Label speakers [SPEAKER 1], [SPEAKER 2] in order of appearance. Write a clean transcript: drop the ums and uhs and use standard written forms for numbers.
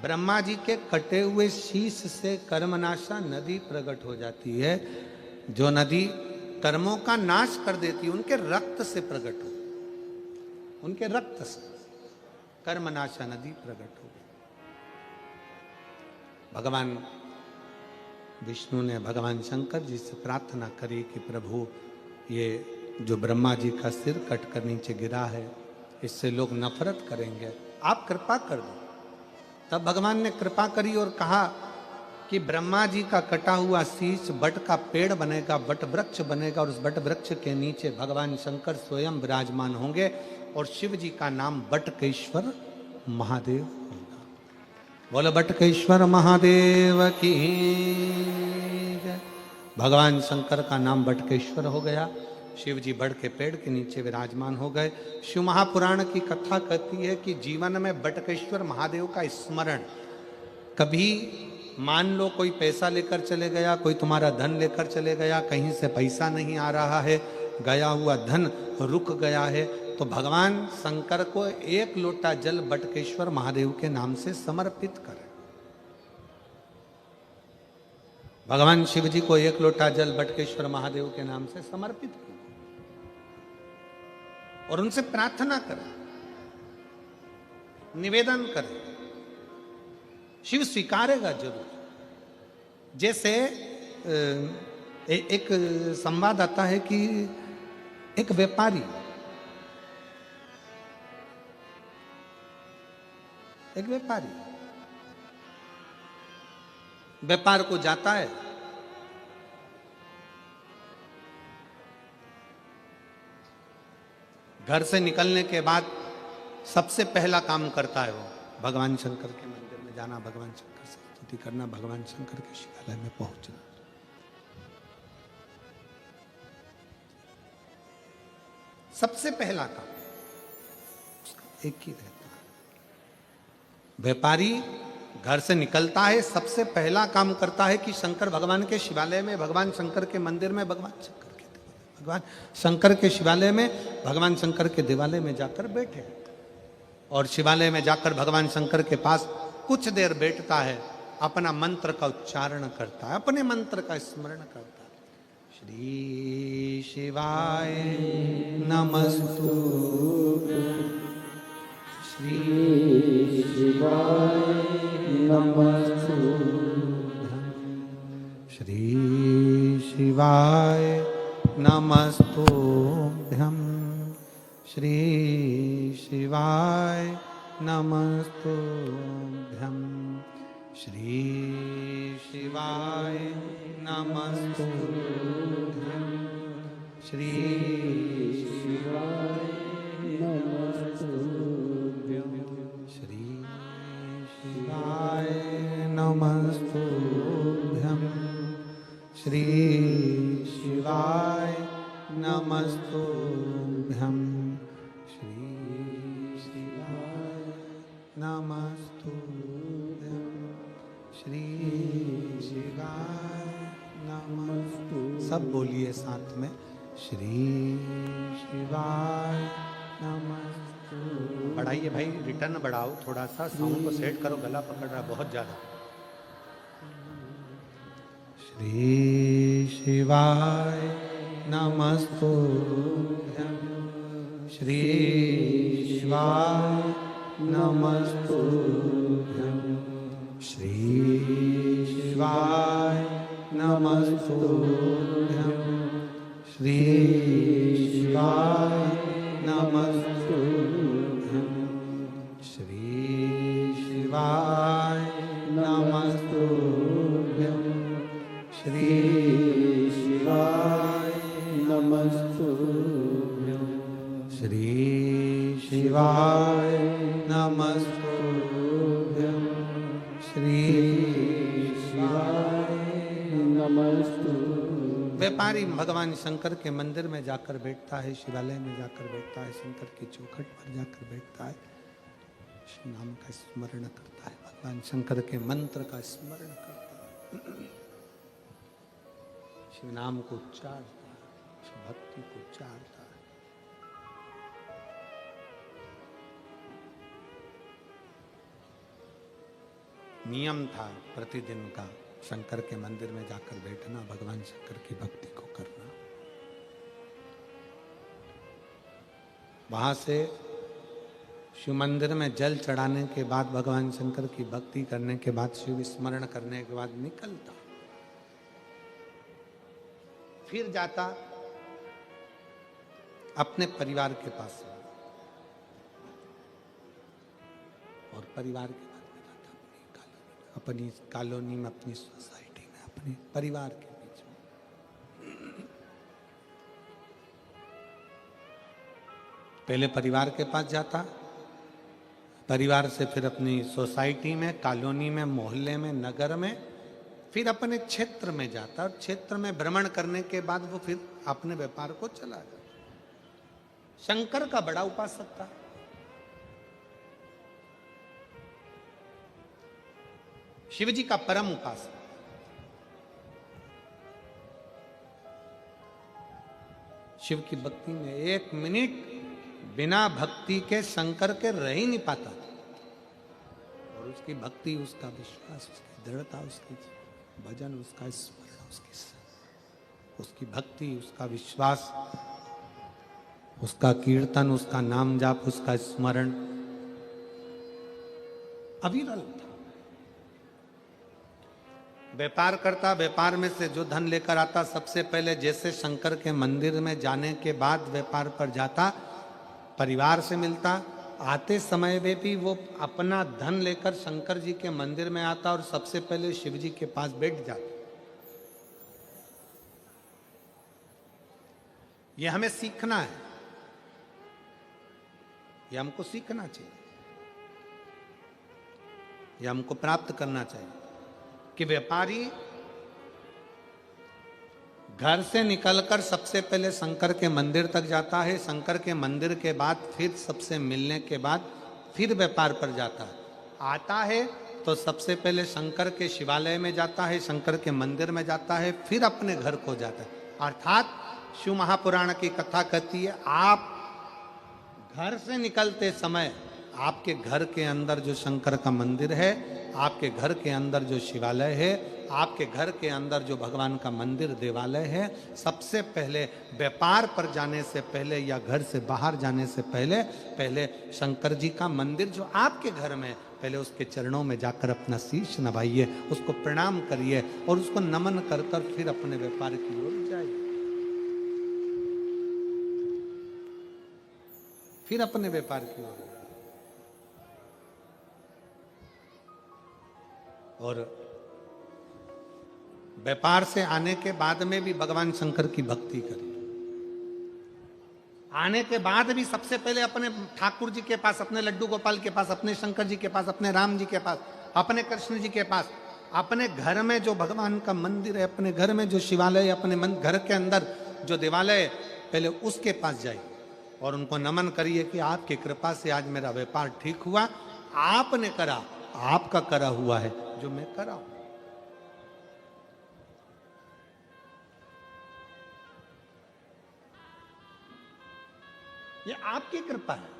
[SPEAKER 1] ब्रह्मा जी के कटे हुए शीश से कर्मनाशा नदी प्रकट हो जाती है। जो नदी कर्मों का नाश कर देती है, उनके रक्त से प्रकट हो, उनके रक्त से कर्मनाशा नदी प्रकट हो गई। भगवान विष्णु ने भगवान शंकर जी से प्रार्थना करी कि प्रभु, ये जो ब्रह्मा जी का सिर कट कर नीचे गिरा है, इससे लोग नफरत करेंगे, आप कृपा कर दो। तब भगवान ने कृपा करी और कहा कि ब्रह्मा जी का कटा हुआ शीश बट का पेड़ बनेगा, बट वृक्ष बनेगा, और उस बट वृक्ष के नीचे भगवान शंकर स्वयं विराजमान होंगे और शिव जी का नाम बटकेश्वर महादेव होगा। बोलो बटकेश्वर महादेव की जय। भगवान शंकर का नाम बटकेश्वर हो गया। शिव जी बड़ के पेड़ के नीचे विराजमान हो गए। शिव महापुराण की कथा कहती है कि जीवन में बटकेश्वर महादेव का स्मरण, कभी मान लो कोई पैसा लेकर चले गया, कोई तुम्हारा धन लेकर चले गया, कहीं से पैसा नहीं आ रहा है, गया हुआ धन रुक गया है, तो भगवान शंकर को एक लोटा जल बटकेश्वर महादेव के नाम से समर्पित करें। भगवान शिव जी को एक लोटा जल बटकेश्वर महादेव के नाम से समर्पित करें और उनसे प्रार्थना करें, निवेदन करें, शिव स्वीकारेगा जरूर। जैसे एक संवाद आता है कि एक व्यापारी व्यापार को जाता है, घर से निकलने के बाद सबसे पहला काम करता है वो भगवान शंकर के मंदिर में जाना, भगवान शंकर से स्तुति करना, भगवान शंकर के शिवालय में पहुंचना। सबसे पहला काम उसका एक ही रहता है। व्यापारी घर से निकलता है, सबसे पहला काम करता है कि शंकर भगवान के शिवालय में, भगवान शंकर के मंदिर में, भगवान शंकर के शिवालय में, भगवान शंकर के दिवालय में जाकर बैठे और शिवालय में जाकर भगवान शंकर के पास कुछ देर बैठता है, अपना मंत्र का उच्चारण करता है, अपने मंत्र का स्मरण करता है। श्री शिवाय नमस्तु, श्री शिवाय नमस्तु, श्री शिवाय नमस्तुभ्यं, श्री शिवाय नमस्तुभ्यं, श्री शिवाय नमस्तुभ्यं, श्री शिवाय नमस्तुभ्यं, श्री शिवाय नमस्तुभ्यं, श्री शिवाय नमस्तुभ्यं, श्री शिवाय नमस्तुभ्यं, श्री शिवाय नमस्तु। सब बोलिए साथ में, श्री शिवाय नमस्तु। बढ़ाइए भाई, रिटर्न बढ़ाओ थोड़ा सा, साउंड को सेट करो, गला पकड़ रहा बहुत ज्यादा। श्री शिवाय नमस्तुभ्यं, श्री शिवाय नमस्तुभ्यं, श्री शिवाय नमस्तुभ्यं, श्री शिवाय नमस्तुभ्यं, श्री शिवाय नमस्तुभ्यं, श्री शिवाय नमस्तुभ्यं, श्री शिवाय नमस्तुभ्यं, श्री शिवाय नमस्तुभ्यं। व्यापारी भगवान शंकर के मंदिर में जाकर बैठता है, शिवालय में जाकर बैठता है, शंकर की चौखट पर जाकर बैठता है, शिव नाम का स्मरण करता है, भगवान शंकर के मंत्र का स्मरण करता है, शिव नाम को उच्चारता है, शिव भक्ति को उच्चारता है। नियम था प्रतिदिन का, शंकर के मंदिर में जाकर बैठना, भगवान शंकर की भक्ति को करना। वहां से शिव मंदिर में जल चढ़ाने के बाद, भगवान शंकर की भक्ति करने के बाद, शिव स्मरण करने के बाद निकलता, फिर जाता अपने परिवार के पास और परिवार के बाद में जाता अपनी कॉलोनी में, अपनी सोसाइटी में, अपने परिवार के बीच में। पहले परिवार के पास जाता, परिवार से फिर अपनी सोसाइटी में, कॉलोनी में, मोहल्ले में, नगर में, फिर अपने क्षेत्र में जाता और क्षेत्र में भ्रमण करने के बाद वो फिर अपने व्यापार को चला जाता। शंकर का बड़ा उपासक था। शिव जी का परम उपासक। शिव की भक्ति में एक मिनट बिना भक्ति के शंकर के रह ही नहीं पाता। और उसकी भक्ति, उसका विश्वास, उसकी दृढ़ता, उसकी भजन, उसका स्मरण, उसकी भक्ति, उसका विश्वास, उसका कीर्तन, उसका नाम जाप, उसका स्मरण अविरल था। व्यापार करता, व्यापार में से जो धन लेकर आता, सबसे पहले जैसे शंकर के मंदिर में जाने के बाद व्यापार पर जाता, परिवार से मिलता, आते समय में भी वो अपना धन लेकर शंकर जी के मंदिर में आता और सबसे पहले शिव जी के पास बैठ जाता। ये हमें सीखना है, ये हमको सीखना चाहिए, ये हमको प्राप्त करना चाहिए कि व्यापारी घर से निकलकर सबसे पहले शंकर के मंदिर तक जाता है, शंकर के मंदिर के बाद फिर सबसे मिलने के बाद फिर व्यापार पर जाता है। आता है तो सबसे पहले शंकर के शिवालय में जाता है, शंकर के मंदिर में जाता है, फिर अपने घर को जाता है। अर्थात शिव महापुराण की कथा कहती है, आप घर से निकलते समय आपके घर के अंदर जो शंकर का मंदिर है, आपके घर के अंदर जो शिवालय है, आपके घर के अंदर जो भगवान का मंदिर देवालय है, सबसे पहले व्यापार पर जाने से पहले या घर से बाहर जाने से पहले शंकर जी का मंदिर जो आपके घर में, पहले उसके चरणों में जाकर अपना शीश नवाइए, उसको प्रणाम करिए और उसको नमन कर फिर अपने व्यापार की ओर जाइए, फिर अपने व्यापार की ओर। और व्यापार से आने के बाद में भी भगवान शंकर की भक्ति करी। आने के बाद भी सबसे पहले अपने ठाकुर जी के पास, अपने लड्डू गोपाल के पास, अपने शंकर जी के पास, अपने राम जी के पास, अपने कृष्ण जी के पास, अपने घर में जो भगवान का मंदिर है, अपने घर में जो शिवालय, अपने घर के अंदर जो देवालय है, पहले उसके पास जाइए और उनको नमन करिए कि आपकी कृपा से आज मेरा व्यापार ठीक हुआ, आपने करा, आपका करा हुआ है जो मैं करा हूं। ये आपकी कृपा है।